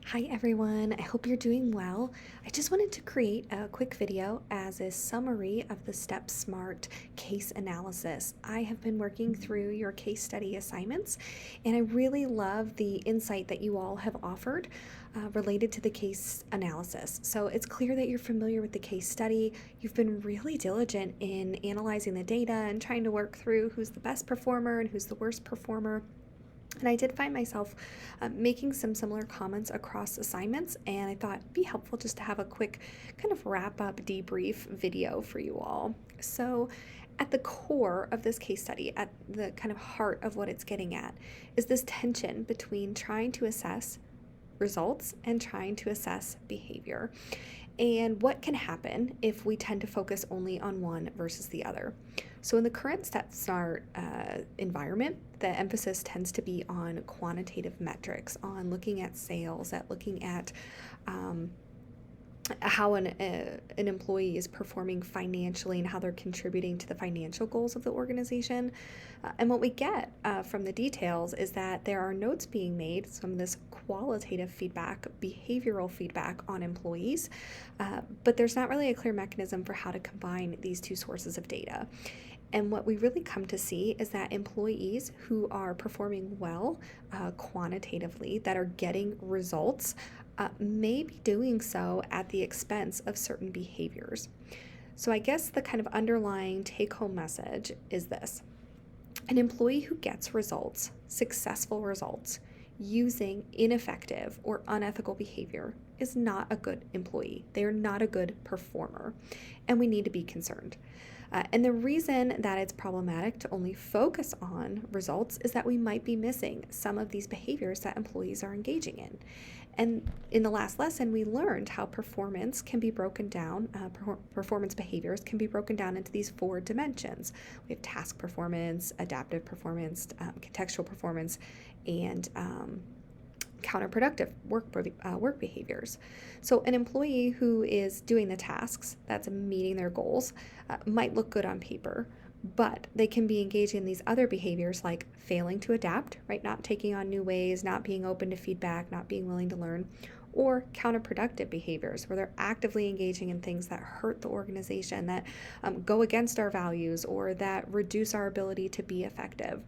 Hi everyone, I hope you're doing well. I just wanted to create a quick video as a summary of the StepSmart case analysis. I have been working through your case study assignments and I really love the insight that you all have offered related to the case analysis. So it's clear that you're familiar with the case study. You've been really diligent in analyzing the data and trying to work through who's the best performer and who's the worst performer. And I did find myself making some similar comments across assignments, and I thought it'd be helpful just to have a quick kind of wrap up debrief video for you all. So, at the core of this case study, at the kind of heart of what it's getting at, is this tension between trying to assess results and trying to assess behavior. And what can happen if we tend to focus only on one versus the other. So, in the current StepSmart environment, the emphasis tends to be on quantitative metrics, on looking at sales, at looking at how an employee is performing financially and how they're contributing to the financial goals of the organization. And what we get from the details is that there are notes being made, some of this qualitative feedback, behavioral feedback on employees, but there's not really a clear mechanism for how to combine these two sources of data. And what we really come to see is that employees who are performing well quantitatively, that are getting results, may be doing so at the expense of certain behaviors. So I guess the kind of underlying take-home message is this. An employee who gets results, successful results, using ineffective or unethical behavior is not a good employee. They are not a good performer, and we need to be concerned. And the reason that it's problematic to only focus on results is that we might be missing some of these behaviors that employees are engaging in. And in the last lesson, we learned how performance can be broken down, performance behaviors can be broken down into these four dimensions. We have task performance, adaptive performance, contextual performance, and counterproductive work behaviors. So an employee who is doing the tasks, that's meeting their goals, might look good on paper, but they can be engaging in these other behaviors like failing to adapt, right? Not taking on new ways, not being open to feedback, not being willing to learn, or counterproductive behaviors where they're actively engaging in things that hurt the organization, that go against our values, or that reduce our ability to be effective.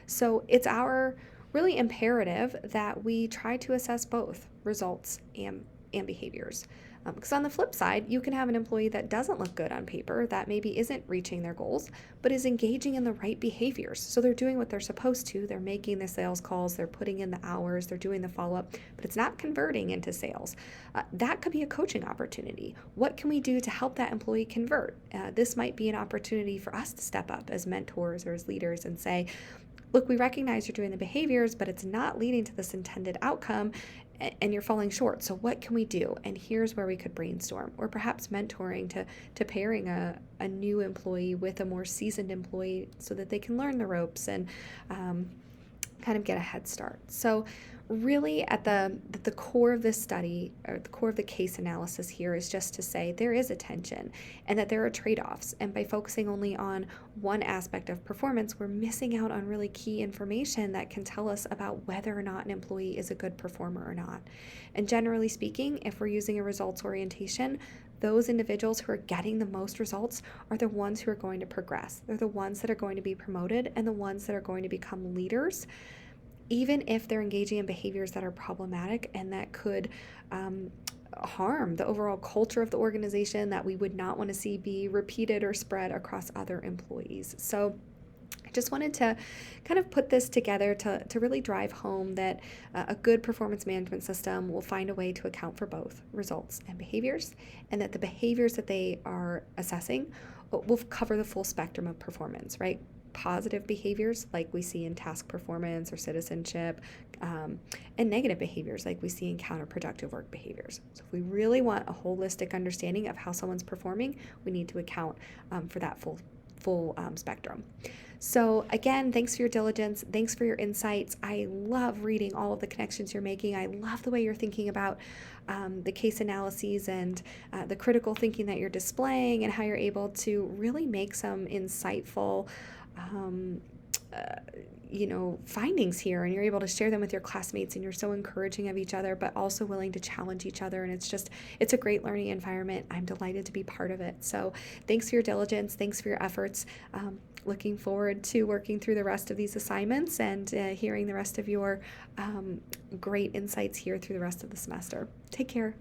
So it's our really imperative that we try to assess both results and behaviors. Because on the flip side, you can have an employee that doesn't look good on paper, that maybe isn't reaching their goals, but is engaging in the right behaviors. So they're doing what they're supposed to. They're making the sales calls, they're putting in the hours, they're doing the follow-up, but it's not converting into sales. That could be a coaching opportunity. What can we do to help that employee convert? This might be an opportunity for us to step up as mentors or as leaders and say, look, we recognize you're doing the behaviors, but it's not leading to this intended outcome and you're falling short. So what can we do? And here's where we could brainstorm, or perhaps mentoring to pairing a new employee with a more seasoned employee so that they can learn the ropes and kind of get a head start. So really at the core of this study, or the core of the case analysis here, is just to say there is a tension and that there are trade-offs. And by focusing only on one aspect of performance, we're missing out on really key information that can tell us about whether or not an employee is a good performer or not. And generally speaking, if we're using a results orientation, those individuals who are getting the most results are the ones who are going to progress. They're the ones that are going to be promoted and the ones that are going to become leaders, even if they're engaging in behaviors that are problematic and that could harm the overall culture of the organization, that we would not want to see be repeated or spread across other employees. So I just wanted to kind of put this together to really drive home that a good performance management system will find a way to account for both results and behaviors, and that the behaviors that they are assessing will cover the full spectrum of performance, right? Positive behaviors like we see in task performance or citizenship, and negative behaviors like we see in counterproductive work behaviors. So if we really want a holistic understanding of how someone's performing, we need to account for that full spectrum. So again, thanks for your diligence. Thanks for your insights. I love reading all of the connections you're making. I love the way you're thinking about the case analyses and the critical thinking that you're displaying, and how you're able to really make some insightful findings here, and you're able to share them with your classmates, and you're so encouraging of each other, but also willing to challenge each other. And it's a great learning environment. I'm delighted to be part of it. So thanks for your diligence. Thanks for your efforts. Looking forward to working through the rest of these assignments and hearing the rest of your great insights here through the rest of the semester. Take care.